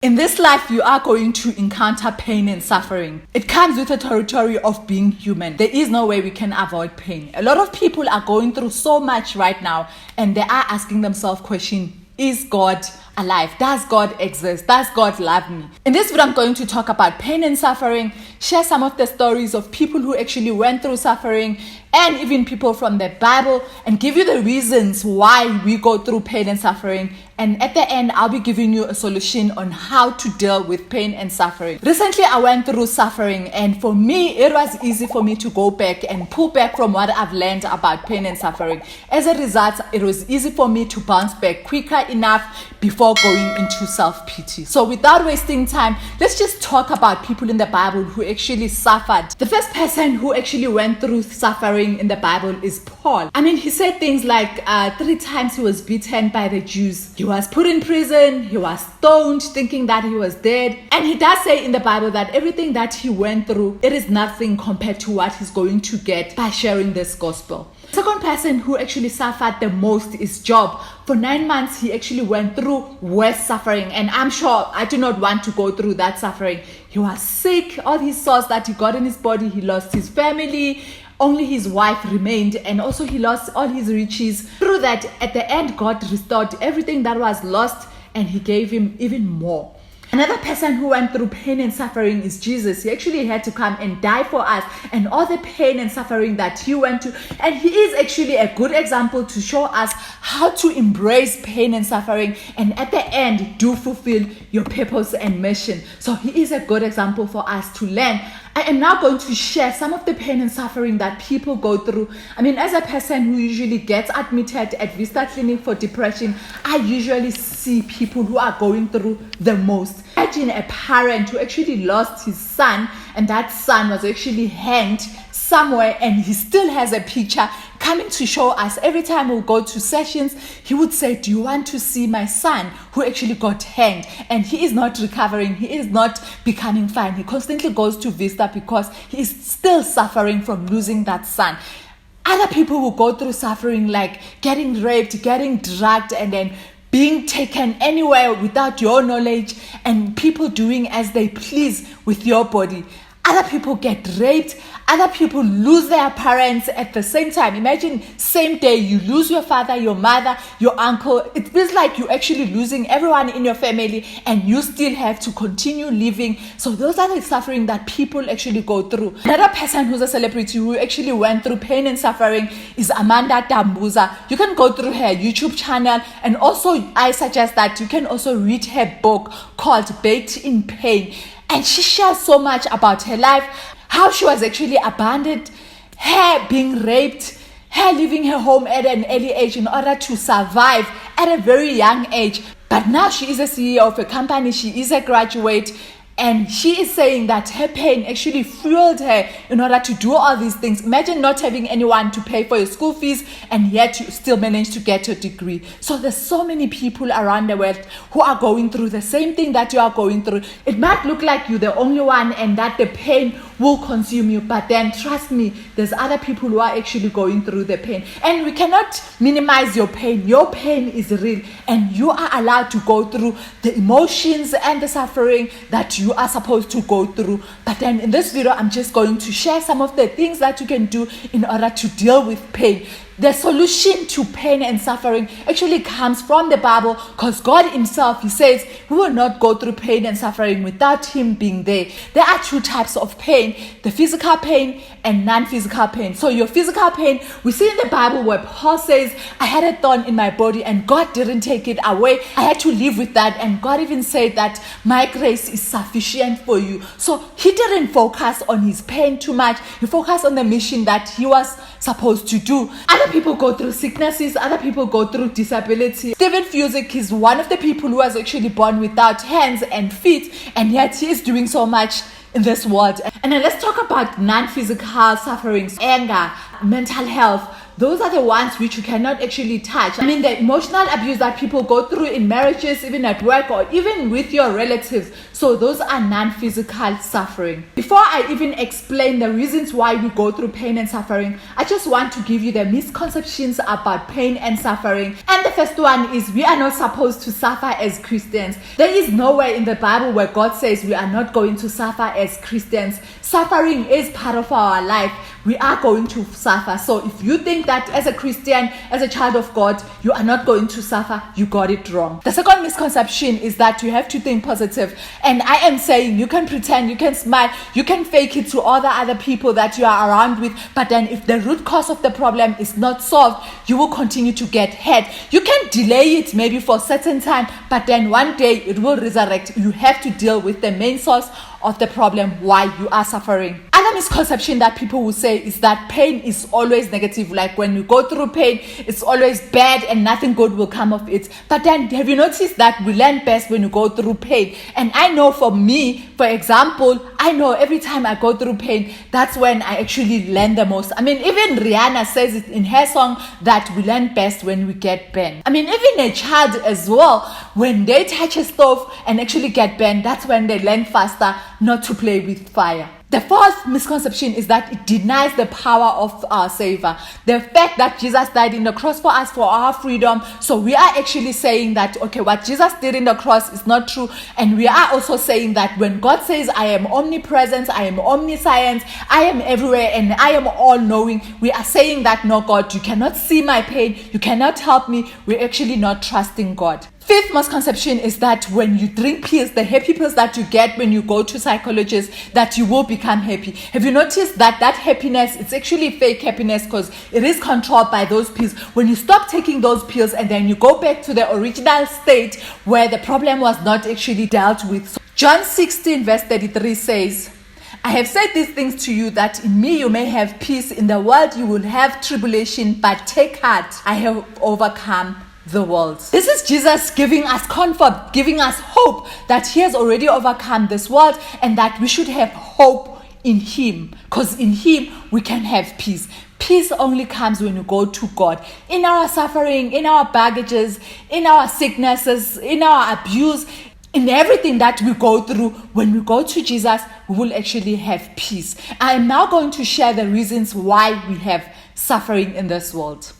In this life, you are going to encounter pain and suffering. It comes with the territory of being human. There is no way we can avoid pain. A lot of people are going through so much right now, and they are asking themselves question, is God alive? Does God exist? Does God love me? In this video, I'm going to talk about pain and suffering, share some of the stories of people who actually went through suffering, and even people from the Bible, and give you the reasons why we go through pain and suffering. And at the end, I'll be giving you a solution on how to deal with pain and suffering. Recently, I went through suffering, and for me, it was easy for me to go back and pull back from what I've learned about pain and suffering. As a result, it was easy for me to bounce back quicker enough before going into self-pity. So without wasting time, let's just talk about people in the Bible who actually suffered. The first person who actually went through suffering in the Bible is Paul. I mean, he said things like 3 times he was beaten by the Jews. He was put in prison. He was stoned, thinking that he was dead. And he does say in the Bible that everything that he went through, it is nothing compared to what he's going to get by sharing this gospel. The second person who actually suffered the most is Job. For 9 months, he actually went through worse suffering. And I'm sure I do not want to go through that suffering. He was sick. All his sores that he got in his body, he lost his family. Only his wife remained, and also he lost all his riches. Through that, at the end, God restored everything that was lost, and he gave him even more. Another person who went through pain and suffering is Jesus. He actually had to come and die for us, and all the pain and suffering that he went to. And he is actually a good example to show us how to embrace pain and suffering, and at the end, do fulfill your purpose and mission. So he is a good example for us to learn. I am now going to share some of the pain and suffering that people go through. I mean, as a person who usually gets admitted at Vista Clinic for depression, I usually see people who are going through the most. Imagine a parent who actually lost his son, and that son was actually hanged somewhere, and he still has a picture coming to show us. Every time we go to sessions, he would say, do you want to see my son who actually got hanged? And he is not recovering. He is not becoming fine. He constantly goes to Vista because he is still suffering from losing that son. Other people will go through suffering like getting raped, getting drugged, and then being taken anywhere without your knowledge, and people doing as they please with your body. Other people get raped. Other people lose their parents at the same time. Imagine same day you lose your father, your mother, your uncle. It feels like you're actually losing everyone in your family, and you still have to continue living. So those are the suffering that people actually go through. Another person who's a celebrity who actually went through pain and suffering is Amanda Dambuza. You can go through her YouTube channel, and also I suggest that you can also read her book called Baked in Pain. And she shares so much about her life, how she was actually abandoned, her being raped, her leaving her home at an early age in order to survive at a very young age. But now she is a CEO of a company, she is a graduate, and she is saying that her pain actually fueled her in order to do all these things. Imagine not having anyone to pay for your school fees, and yet you still manage to get your degree. So there's so many people around the world who are going through the same thing that you are going through. It might look like you're the only one and that the pain will consume you, but then trust me, there's other people who are actually going through the pain. And we cannot minimize your pain. Your pain is real, and you are allowed to go through the emotions and the suffering that you are supposed to go through. But then in this video, I'm just going to share some of the things that you can do in order to deal with pain. The solution to pain and suffering actually comes from the Bible, because God himself, he says, we will not go through pain and suffering without him being there. There are 2 types of pain, the physical pain and non-physical pain. So your physical pain, we see in the Bible where Paul says, I had a thorn in my body and God didn't take it away. I had to live with that, and God even said that my grace is sufficient for you. So he didn't focus on his pain too much. He focused on the mission that he was supposed to do. Other people go through sicknesses. Other people go through disability. Stephen Fusik is one of the people who was actually born without hands and feet, and yet he is doing so much in this world. And then let's talk about non-physical sufferings, anger, mental health, those are the ones which you cannot actually touch. I mean, the emotional abuse that people go through in marriages, even at work, or even with your relatives. So those are non-physical suffering. Before I even explain the reasons why we go through pain and suffering, I just want to give you the misconceptions about pain and suffering. And the first one is we are not supposed to suffer as Christians. There is nowhere in the Bible where God says we are not going to suffer as Christians. Suffering is part of our life. We are going to suffer. So if you think that as a Christian, as a child of God, you are not going to suffer, you got it wrong. The second misconception is that you have to think positive. And I am saying you can pretend, you can smile, you can fake it to all the other people that you are around with. But then if the root cause of the problem is not solved, you will continue to get hurt. You can delay it maybe for a certain time, but then one day it will resurrect. You have to deal with the main source of the problem, why you are suffering. Another misconception that people will say is that pain is always negative. Like when you go through pain, it's always bad and nothing good will come of it. But then have you noticed that we learn best when you go through pain? And I know for me, for example, I know every time I go through pain, that's when I actually learn the most. I mean, even Rihanna says it in her song that we learn best when we get burned. I mean, even a child as well, when they touch a stove and actually get burned, that's when they learn faster not to play with fire. The fourth misconception is that it denies the power of our Savior. The fact that Jesus died in the cross for us, for our freedom. So we are actually saying that, okay, what Jesus did in the cross is not true. And we are also saying that when God says, I am omnipresent, I am omniscient, I am everywhere, and I am all-knowing, we are saying that, no, God, you cannot see my pain, you cannot help me. We're actually not trusting God. Fifth misconception is that when you drink pills, the happy pills that you get when you go to psychologists, that you will become happy. Have you noticed that happiness, it's actually fake happiness because it is controlled by those pills. When you stop taking those pills and then you go back to the original state where the problem was not actually dealt with. So John 16 verse 33 says, I have said these things to you that in me you may have peace. In the world you will have tribulation, but take heart, I have overcome the world. This is Jesus giving us comfort, giving us hope that he has already overcome this world and that we should have hope in him, because in him we can have peace. Peace only comes when you go to God. In our suffering, in our baggages, in our sicknesses, in our abuse, in everything that we go through, when we go to Jesus, we will actually have peace. I am now going to share the reasons why we have suffering in this world.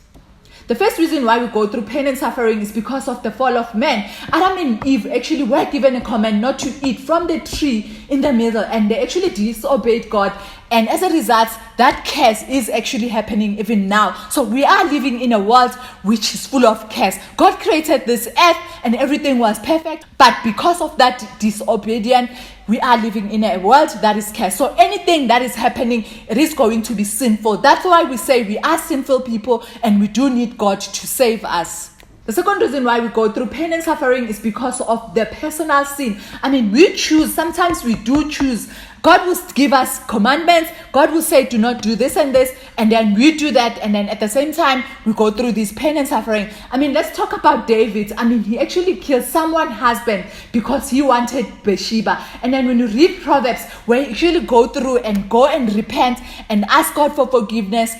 The first reason why we go through pain and suffering is because of the fall of man. Adam and Eve actually were given a command not to eat from the tree in the middle, and they actually disobeyed God. And as a result, that curse is actually happening even now. So we are living in a world which is full of curse. God created this earth and everything was perfect. But because of that disobedience, we are living in a world that is cursed. So anything that is happening, it is going to be sinful. That's why we say we are sinful people and we do need God to save us. The second reason why we go through pain and suffering is because of the personal sin. I mean, we choose, sometimes we do choose. God will give us commandments. God will say, do not do this and this. And then we do that. And then at the same time, we go through this pain and suffering. I mean, let's talk about David. I mean, he actually killed someone's husband because he wanted Bathsheba. And then when you read Proverbs, where you actually go through and go and repent and ask God for forgiveness,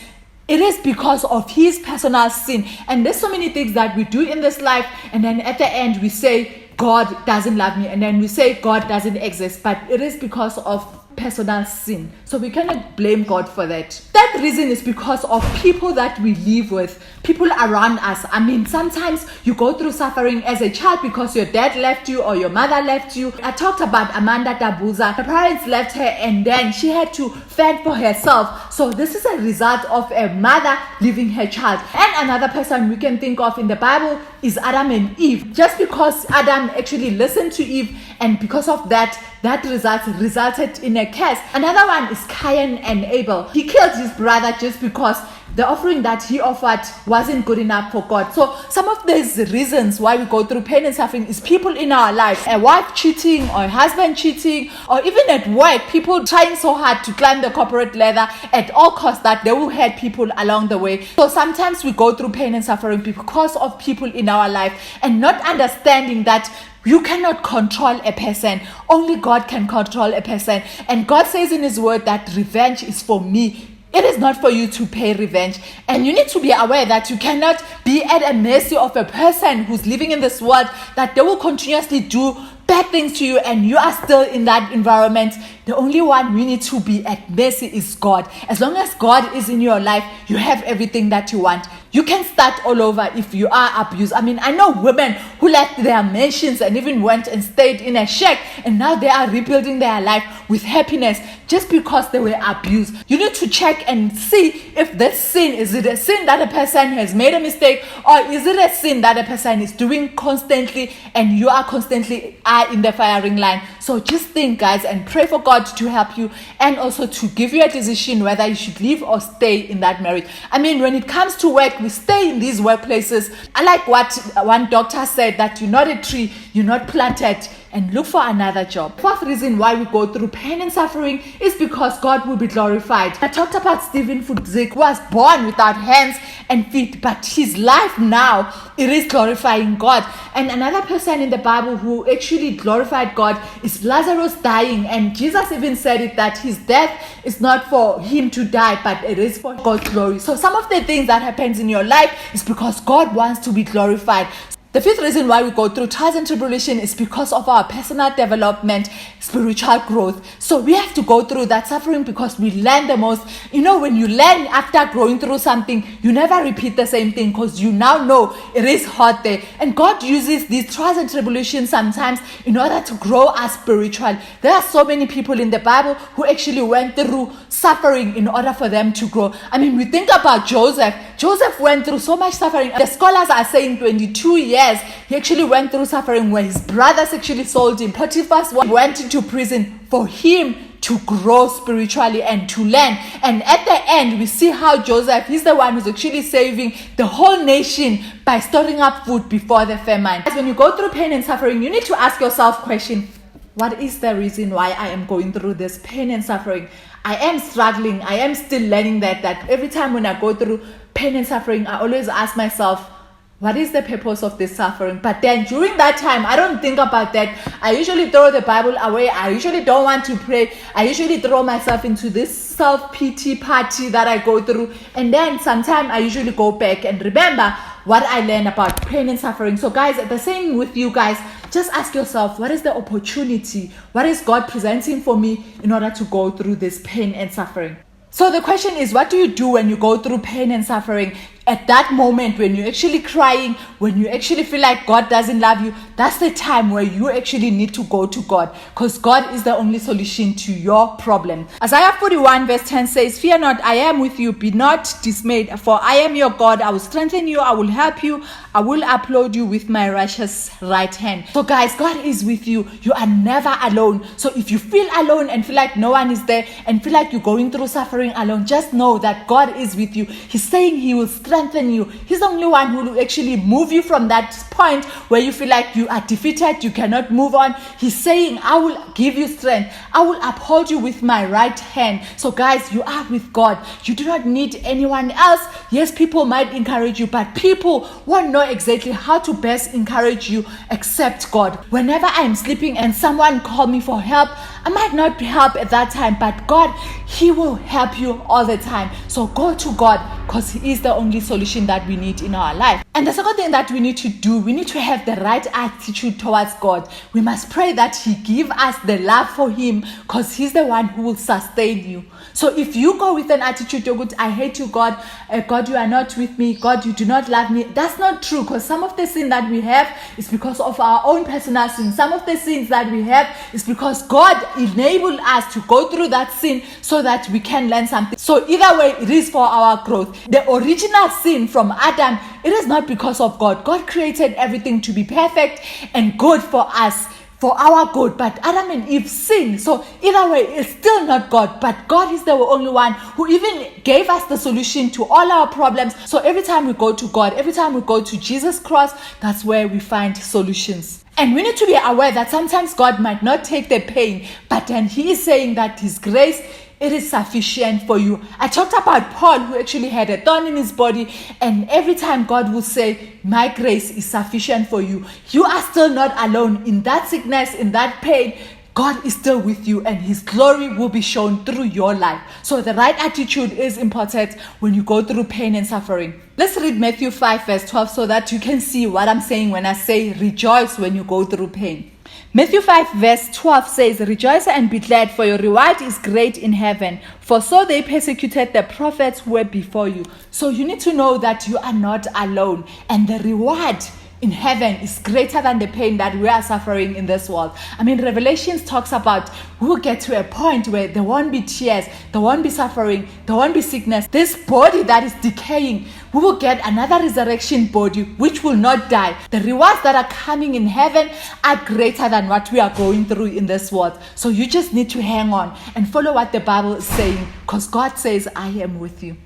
it is because of his personal sin. And there's so many things that we do in this life. And then at the end, we say, God doesn't love me. And then we say God doesn't exist. But it is because of personal sin. So we cannot blame God for that. That reason is because of people that we live with, people around us. I mean, sometimes you go through suffering as a child because your dad left you or your mother left you. I talked about Amanda Dabuza. Her parents left her and then she had to fend for herself. So this is a result of a mother leaving her child. And another person we can think of in the Bible is Adam and Eve. Just because Adam actually listened to Eve, and because of that resulted in a curse. Another one is Cain and Abel. He killed his brother just because the offering that he offered wasn't good enough for God. So some of these reasons why we go through pain and suffering is people in our life, a wife cheating or a husband cheating, or even at work, people trying so hard to climb the corporate ladder at all costs that they will hurt people along the way. So sometimes we go through pain and suffering because of people in our life and not understanding that you cannot control a person. Only God can control a person. And God says in his word that revenge is for me. It is not for you to pay revenge. And you need to be aware that you cannot be at a mercy of a person who's living in this world, that they will continuously do bad things to you and you are still in that environment. The only one we need to be at mercy is God. As long as God is in your life, you have everything that you want. You can start all over if you are abused. I mean, I know women who left their mansions and even went and stayed in a shack, and now they are rebuilding their life with happiness just because they were abused. You need to check and see if this sin, is it a sin that a person has made a mistake, or is it a sin that a person is doing constantly and you are constantly in the firing line. So just think, guys, and pray for God to help you and also to give you a decision whether you should leave or stay in that marriage. I mean, when it comes to work, we stay in these workplaces. I like what one doctor said, that you're not a tree, you're not planted, and look for another job. Fourth reason why we go through pain and suffering is because God will be glorified. I talked about Stephen Fudzik, who was born without hands and feet, but his life now, it is glorifying God. And another person in the Bible who actually glorified God is Lazarus dying, and Jesus even said it, that his death is not for him to die, but it is for God's glory. So some of the things that happens in your life is because God wants to be glorified. The fifth reason why we go through trials and tribulation is because of our personal development, spiritual growth. So we have to go through that suffering because we learn the most. You know, when you learn after going through something, you never repeat the same thing because you now know it is hard there. And God uses these trials and tribulations sometimes in order to grow us spiritually. There are so many people in the Bible who actually went through suffering in order for them to grow. I mean, we think about Joseph. Joseph went through so much suffering. The scholars are saying 22 years he actually went through suffering, where his brothers actually sold him. Potiphar's wife went into prison for him to grow spiritually and to learn. And at the end, we see how Joseph, he's the one who's actually saving the whole nation by storing up food before the famine. When you go through pain and suffering, you need to ask yourself question: what is the reason why I am going through this pain and suffering? I am struggling. I am still learning that every time when I go through pain and suffering, I always ask myself, what is the purpose of this suffering? But then during that time, I don't think about that. I usually throw the Bible away. I usually don't want to pray. I usually throw myself into this self-pity party that I go through. And then sometimes I usually go back and remember what I learned about pain and suffering. So guys, the same with you guys. Just ask yourself, what is the opportunity? What is God presenting for me in order to go through this pain and suffering? So the question is, what do you do when you go through pain and suffering? At that moment when you're actually crying, when you actually feel like God doesn't love you, that's the time where you actually need to go to God, because God is the only solution to your problem. Isaiah 41 verse 10 says, "Fear not, I am with you, be not dismayed, for I am your God, I will strengthen you, I will help you, I will uphold you with my righteous right hand." So guys, God is with you. You are never alone. So if you feel alone and feel like no one is there and feel like you're going through suffering alone, just know that God is with you. He's saying He will strengthen you. He's the only one who will actually move you from that point where you feel like you are defeated, you cannot move on. He's saying, I will give you strength. I will uphold you with my right hand. So guys, you are with God. You do not need anyone else. Yes, people might encourage you, but people won't know exactly how to best encourage you except God. Whenever I am sleeping and someone call me for help, I might not help at that time, but God, He will help you all the time. So go to God, because He is the only solution that we need in our life. And the second thing that we need to do, we need to have the right attitude towards God. We must pray that He give us the love for Him, because He's the one who will sustain you. So if you go with an attitude, you're good, I hate you, God, God, you are not with me, God, you do not love me, that's not true, because some of the sin that we have is because of our own personal sin. Some of the sins that we have is because God enabled us to go through that sin so that we can learn something. So either way, it is for our growth. The original sin from Adam, it is not because of God. God created everything to be perfect and good for us, for our good, but Adam and Eve sinned. So either way, it's still not God, but God is the only one who even gave us the solution to all our problems. So every time we go to God, every time we go to Jesus Christ, that's where we find solutions. And we need to be aware that sometimes God might not take the pain, but then He is saying that His grace, it is sufficient for you. I talked about Paul, who actually had a thorn in his body, and every time God will say, my grace is sufficient for you. You are still not alone in that sickness, in that pain. God is still with you and his glory will be shown through your life. So the right attitude is important when you go through pain and suffering. Let's read Matthew 5 verse 12 so that you can see what I'm saying when I say rejoice when you go through pain. Matthew 5 verse 12 says, "Rejoice and be glad, for your reward is great in heaven. For so they persecuted the prophets who were before you." So you need to know that you are not alone. And the reward in heaven is greater than the pain that we are suffering in this world. I mean, Revelations talks about we will get to a point where there won't be tears, there won't be suffering, there won't be sickness. This body that is decaying, we will get another resurrection body which will not die. The rewards that are coming in heaven are greater than what we are going through in this world. So you just need to hang on and follow what the Bible is saying, because God says, "I am with you."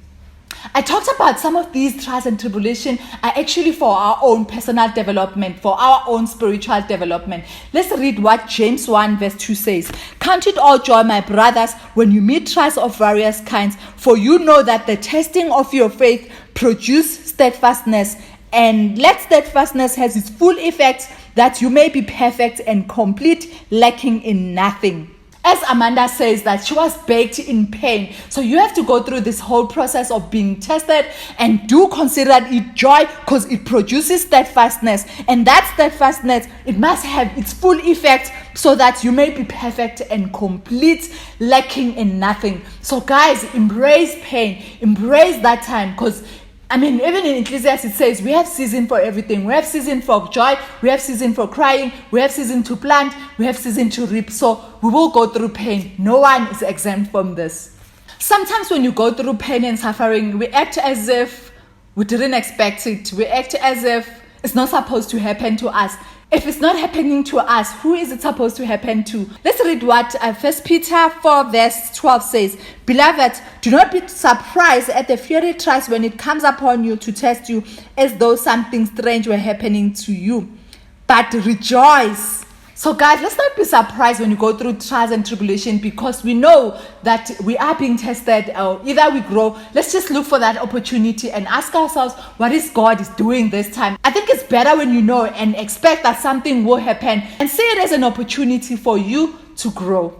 I talked about some of these trials and tribulation are actually for our own personal development, for our own spiritual development. Let's read what James 1 verse 2 says. "Count it all joy, my brothers, when you meet trials of various kinds, for you know that the testing of your faith produces steadfastness, and let steadfastness has its full effect, that you may be perfect and complete, lacking in nothing." As Amanda says, that she was baked in pain. So you have to go through this whole process of being tested, and do consider it joy because it produces steadfastness. And that steadfastness, it must have its full effect so that you may be perfect and complete, lacking in nothing. So guys, embrace pain. Embrace that time, because I mean, even in Ecclesiastes it says we have season for everything. We have season for joy, we have season for crying, we have season to plant, we have season to reap. So we will go through pain. No one is exempt from this. Sometimes when you go through pain and suffering, we act as if we didn't expect it. We act as if it's not supposed to happen to us. If it's not happening to us, who is it supposed to happen to? Let's read what 1 Peter 4 verse 12 says. "Beloved, do not be surprised at the fiery trials when it comes upon you to test you, as though something strange were happening to you. But rejoice." So guys, let's not be surprised when you go through trials and tribulation, because we know that we are being tested, or either we grow. Let's just look for that opportunity and ask ourselves, what is God is doing this time? I think it's better when you know and expect that something will happen, and see it as an opportunity for you to grow.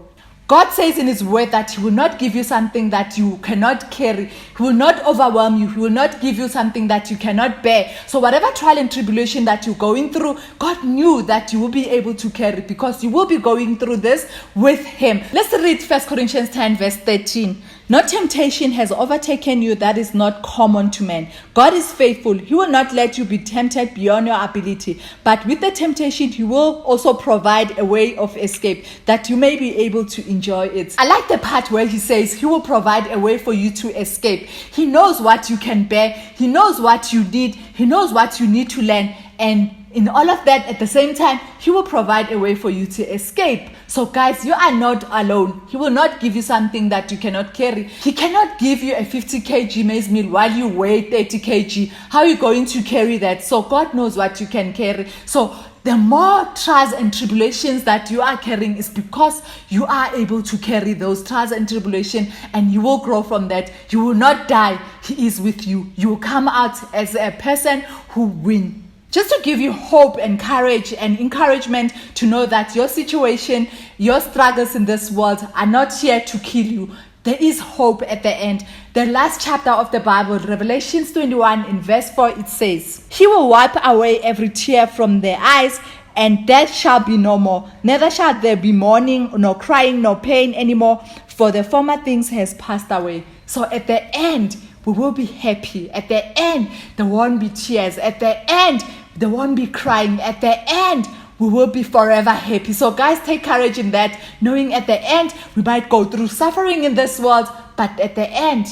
God says in his word that he will not give you something that you cannot carry. He will not overwhelm you. He will not give you something that you cannot bear. So whatever trial and tribulation that you're going through, God knew that you will be able to carry, because you will be going through this with him. Let's read 1 Corinthians 10 verse 13. "No temptation has overtaken you that is not common to man. God is faithful. He will not let you be tempted beyond your ability. But with the temptation, he will also provide a way of escape, that you may be able to enjoy it." I like the part where he says he will provide a way for you to escape. He knows what you can bear. He knows what you need. He knows what you need to learn. And in all of that, at the same time, he will provide a way for you to escape. So guys, you are not alone. He will not give you something that you cannot carry. He cannot give you a 50 kg maize meal while you weigh 30 kg. How are you going to carry that? So God knows what you can carry. So the more trials and tribulations that you are carrying is because you are able to carry those trials and tribulations, and you will grow from that. You will not die. He is with you. You will come out as a person who wins. Just to give you hope and courage and encouragement to know that your situation, your struggles in this world are not here to kill you. There is hope at the end. The last chapter of the Bible, Revelations 21 in verse 4, it says, "He will wipe away every tear from their eyes, and death shall be no more. Neither shall there be mourning, nor crying, nor pain anymore, for the former things has passed away." So at the end, we will be happy. At the end, there won't be tears. At the end, there won't be crying. At the end, we will be forever happy. So guys, take courage in that, knowing at the end, we might go through suffering in this world, but at the end,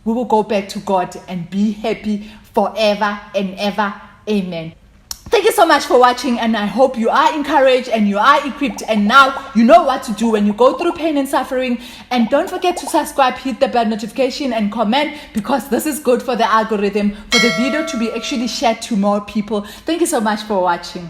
we will go back to God and be happy forever and ever. Amen. Thank you so much for watching, and I hope you are encouraged and you are equipped, and now you know what to do when you go through pain and suffering. And don't forget to subscribe, hit the bell notification, and comment, because this is good for the algorithm, for the video to be actually shared to more people. Thank you so much for watching.